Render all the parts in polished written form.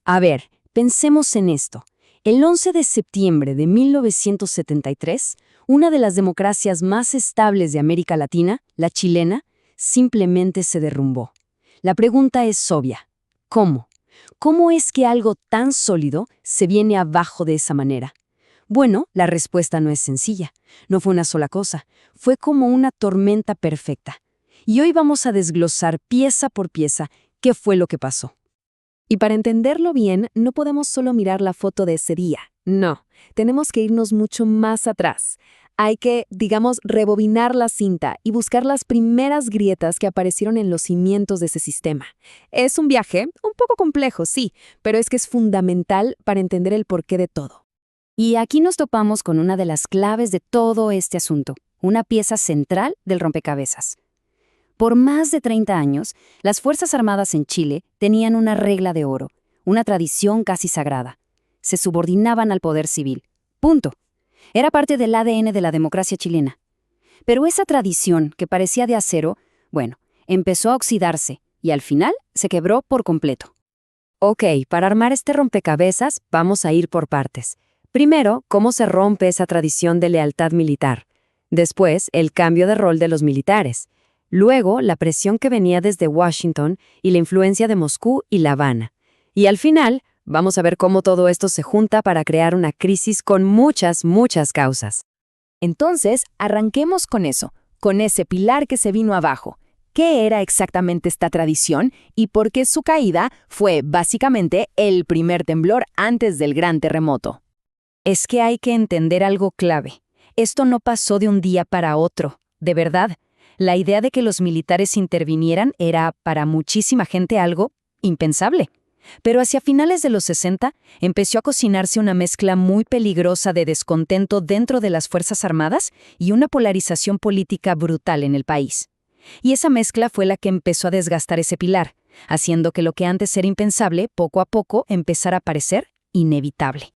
A ver, pensemos en esto. El 11 de septiembre de 1973, una de las democracias más estables de América Latina, la chilena, simplemente se derrumbó. La pregunta es obvia. ¿Cómo? ¿Cómo es que algo tan sólido se viene abajo de esa manera? Bueno, la respuesta no es sencilla. No fue una sola cosa. Fue como una tormenta perfecta. Y hoy vamos a desglosar pieza por pieza qué fue lo que pasó. Y para entenderlo bien, no podemos solo mirar la foto de ese día. No, tenemos que irnos mucho más atrás. Hay que, digamos, rebobinar la cinta y buscar las primeras grietas que aparecieron en los cimientos de ese sistema. Es un viaje un poco complejo, sí, pero es que es fundamental para entender el porqué de todo. Y aquí nos topamos con una de las claves de todo este asunto, una pieza central del rompecabezas. Por más de 30 años, las Fuerzas Armadas en Chile tenían una regla de oro, una tradición casi sagrada. Se subordinaban al poder civil. Punto. Era parte del ADN de la democracia chilena. Pero esa tradición, que parecía de acero, bueno, empezó a oxidarse y al final se quebró por completo. Ok, para armar este rompecabezas vamos a ir por partes. Primero, cómo se rompe esa tradición de lealtad militar. Después, el cambio de rol de los militares. Luego, la presión que venía desde Washington y la influencia de Moscú y La Habana. Y al final, vamos a ver cómo todo esto se junta para crear una crisis con muchas causas. Entonces, arranquemos con eso, con ese pilar que se vino abajo. ¿Qué era exactamente esta tradición y por qué su caída fue básicamente el primer temblor antes del gran terremoto? Es que hay que entender algo clave. Esto no pasó de un día para otro, de verdad. La idea de que los militares intervinieran era para muchísima gente algo impensable. Pero hacia finales de los 60 empezó a cocinarse una mezcla muy peligrosa de descontento dentro de las Fuerzas Armadas y una polarización política brutal en el país. Y esa mezcla fue la que empezó a desgastar ese pilar, haciendo que lo que antes era impensable poco a poco empezara a parecer inevitable.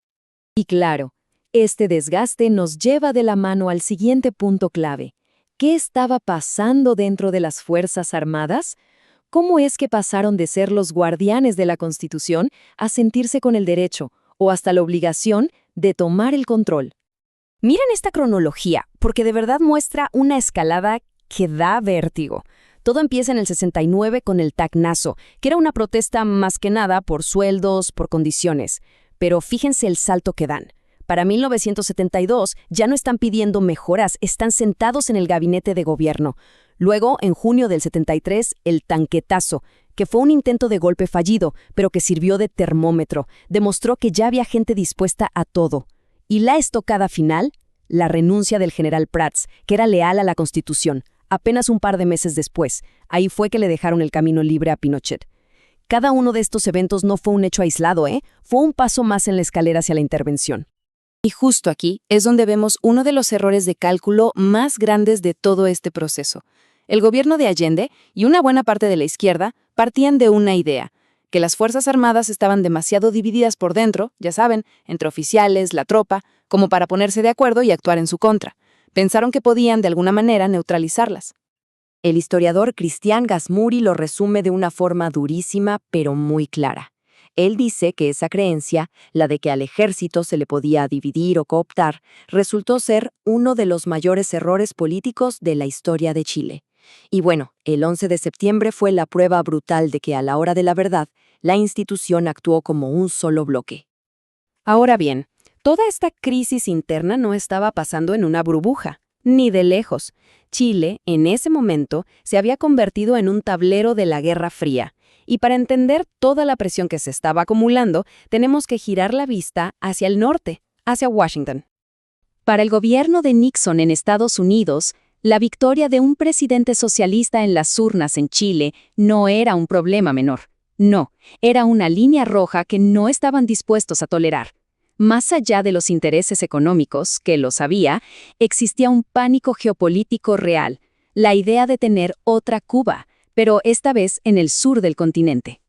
Y claro, este desgaste nos lleva de la mano al siguiente punto clave. ¿Qué estaba pasando dentro de las Fuerzas Armadas? ¿Cómo es que pasaron de ser los guardianes de la Constitución a sentirse con el derecho, o hasta la obligación, de tomar el control? Miren esta cronología, porque de verdad muestra una escalada que da vértigo. Todo empieza en el 69 con el Tacnazo, que era una protesta más que nada por sueldos, por condiciones. Pero fíjense el salto que dan. Para 1972 ya no están pidiendo mejoras, están sentados en el gabinete de gobierno. Luego, en junio del 73, el Tanquetazo, que fue un intento de golpe fallido, pero que sirvió de termómetro, demostró que ya había gente dispuesta a todo. Y la estocada final, la renuncia del general Prats, que era leal a la Constitución, apenas un par de meses después. Ahí fue que le dejaron el camino libre a Pinochet. Cada uno de estos eventos no fue un hecho aislado, fue un paso más en la escalera hacia la intervención. Y justo aquí es donde vemos uno de los errores de cálculo más grandes de todo este proceso. El gobierno de Allende y una buena parte de la izquierda partían de una idea, que las Fuerzas Armadas estaban demasiado divididas por dentro, ya saben, entre oficiales, la tropa, como para ponerse de acuerdo y actuar en su contra. Pensaron que podían de alguna manera neutralizarlas. El historiador Cristian Gasmuri lo resume de una forma durísima pero muy clara. Él dice que esa creencia, la de que al ejército se le podía dividir o cooptar, resultó ser uno de los mayores errores políticos de la historia de Chile. Y bueno, el 11 de septiembre fue la prueba brutal de que a la hora de la verdad, la institución actuó como un solo bloque. Ahora bien, toda esta crisis interna no estaba pasando en una burbuja, ni de lejos. Chile, en ese momento, se había convertido en un tablero de la Guerra Fría. Y para entender toda la presión que se estaba acumulando, tenemos que girar la vista hacia el norte, hacia Washington. Para el gobierno de Nixon en Estados Unidos, la victoria de un presidente socialista en las urnas en Chile no era un problema menor. No, era una línea roja que no estaban dispuestos a tolerar. Más allá de los intereses económicos, que los había, existía un pánico geopolítico real, la idea de tener otra Cuba, pero esta vez en el sur del continente.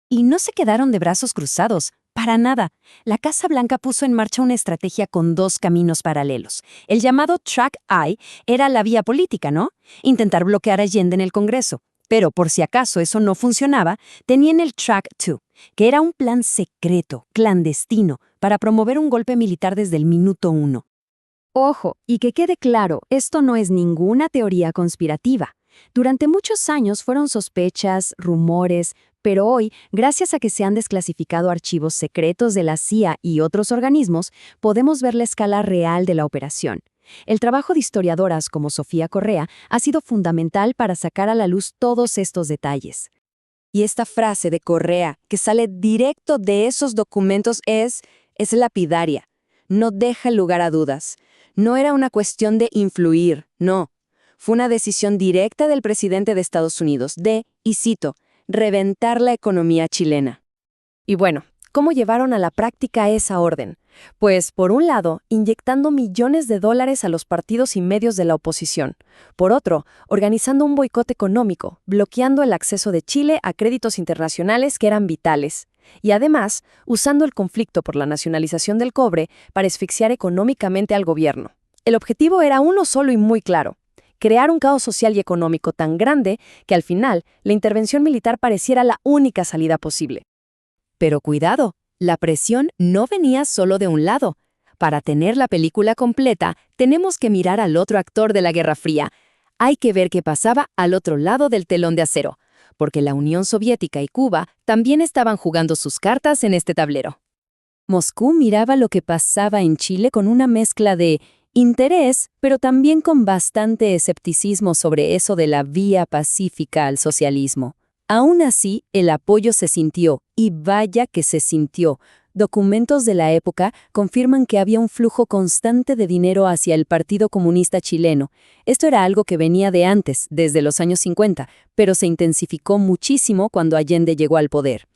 Y no se quedaron de brazos cruzados, para nada. La Casa Blanca puso en marcha una estrategia con dos caminos paralelos. El llamado Track I era la vía política, ¿no? Intentar bloquear a Allende en el Congreso. Pero por si acaso eso no funcionaba, tenían el Track 2, que era un plan secreto, clandestino, para promover un golpe militar desde el minuto 1. Ojo, y que quede claro, esto no es ninguna teoría conspirativa. Durante muchos años fueron sospechas, rumores, pero hoy, gracias a que se han desclasificado archivos secretos de la CIA y otros organismos, podemos ver la escala real de la operación. El trabajo de historiadoras como Sofía Correa ha sido fundamental para sacar a la luz todos estos detalles. Y esta frase de Correa, que sale directo de esos documentos, es lapidaria. No deja lugar a dudas. No era una cuestión de influir, no. Fue una decisión directa del presidente de Estados Unidos de, y cito, reventar la economía chilena. Y bueno, ¿cómo llevaron a la práctica esa orden? Pues, por un lado, inyectando millones de dólares a los partidos y medios de la oposición. Por otro, organizando un boicot económico, bloqueando el acceso de Chile a créditos internacionales que eran vitales. Y además, usando el conflicto por la nacionalización del cobre para asfixiar económicamente al gobierno. El objetivo era uno solo y muy claro: crear un caos social y económico tan grande que al final la intervención militar pareciera la única salida posible. Pero cuidado, la presión no venía solo de un lado. Para tener la película completa, tenemos que mirar al otro actor de la Guerra Fría. Hay que ver qué pasaba al otro lado del telón de acero, porque la Unión Soviética y Cuba también estaban jugando sus cartas en este tablero. Moscú miraba lo que pasaba en Chile con una mezcla de interés, pero también con bastante escepticismo sobre eso de la vía pacífica al socialismo. Aún así, el apoyo se sintió, y vaya que se sintió. Documentos de la época confirman que había un flujo constante de dinero hacia el Partido Comunista Chileno. Esto era algo que venía de antes, desde los años 50, pero se intensificó muchísimo cuando Allende llegó al poder.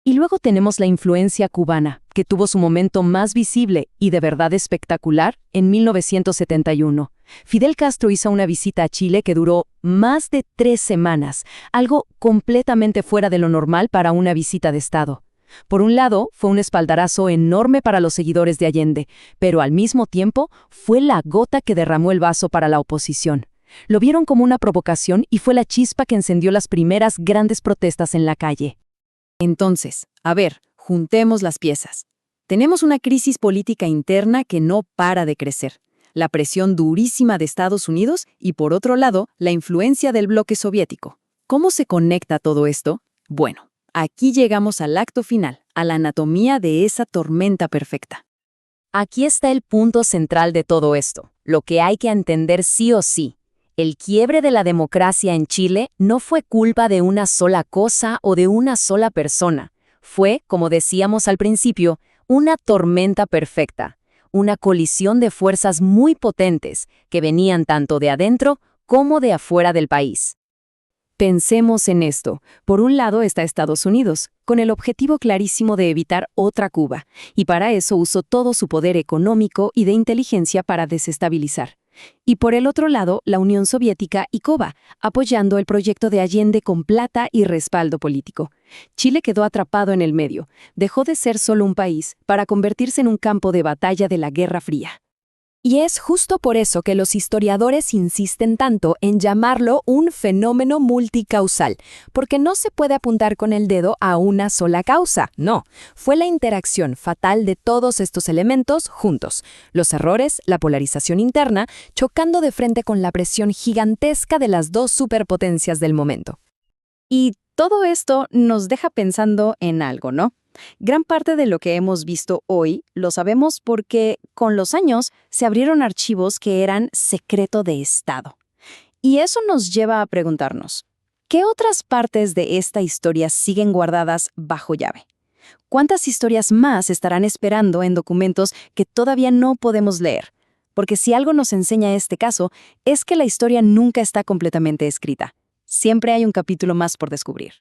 Y luego tenemos la influencia cubana, que tuvo su momento más visible y de verdad espectacular en 1971. Fidel Castro hizo una visita a Chile que duró más de 3 semanas, algo completamente fuera de lo normal para una visita de Estado. Por un lado, fue un espaldarazo enorme para los seguidores de Allende, pero al mismo tiempo fue la gota que derramó el vaso para la oposición. Lo vieron como una provocación y fue la chispa que encendió las primeras grandes protestas en la calle. Entonces, a ver, juntemos las piezas. Tenemos una crisis política interna que no para de crecer, la presión durísima de Estados Unidos y, por otro lado, la influencia del bloque soviético. ¿Cómo se conecta todo esto? Bueno, aquí llegamos al acto final, a la anatomía de esa tormenta perfecta. Aquí está el punto central de todo esto, lo que hay que entender sí o sí. El quiebre de la democracia en Chile no fue culpa de una sola cosa o de una sola persona. Fue, como decíamos al principio, una tormenta perfecta, una colisión de fuerzas muy potentes que venían tanto de adentro como de afuera del país. Pensemos en esto. Por un lado está Estados Unidos, con el objetivo clarísimo de evitar otra Cuba, y para eso usó todo su poder económico y de inteligencia para desestabilizar. Y por el otro lado, la Unión Soviética y Cuba, apoyando el proyecto de Allende con plata y respaldo político. Chile quedó atrapado en el medio, dejó de ser solo un país para convertirse en un campo de batalla de la Guerra Fría. Y es justo por eso que los historiadores insisten tanto en llamarlo un fenómeno multicausal, porque no se puede apuntar con el dedo a una sola causa, no. Fue la interacción fatal de todos estos elementos juntos, los errores, la polarización interna, chocando de frente con la presión gigantesca de las dos superpotencias del momento. Y todo esto nos deja pensando en algo, ¿no? Gran parte de lo que hemos visto hoy lo sabemos porque, con los años, se abrieron archivos que eran secreto de Estado. Y eso nos lleva a preguntarnos, ¿qué otras partes de esta historia siguen guardadas bajo llave? ¿Cuántas historias más estarán esperando en documentos que todavía no podemos leer? Porque si algo nos enseña este caso, es que la historia nunca está completamente escrita. Siempre hay un capítulo más por descubrir.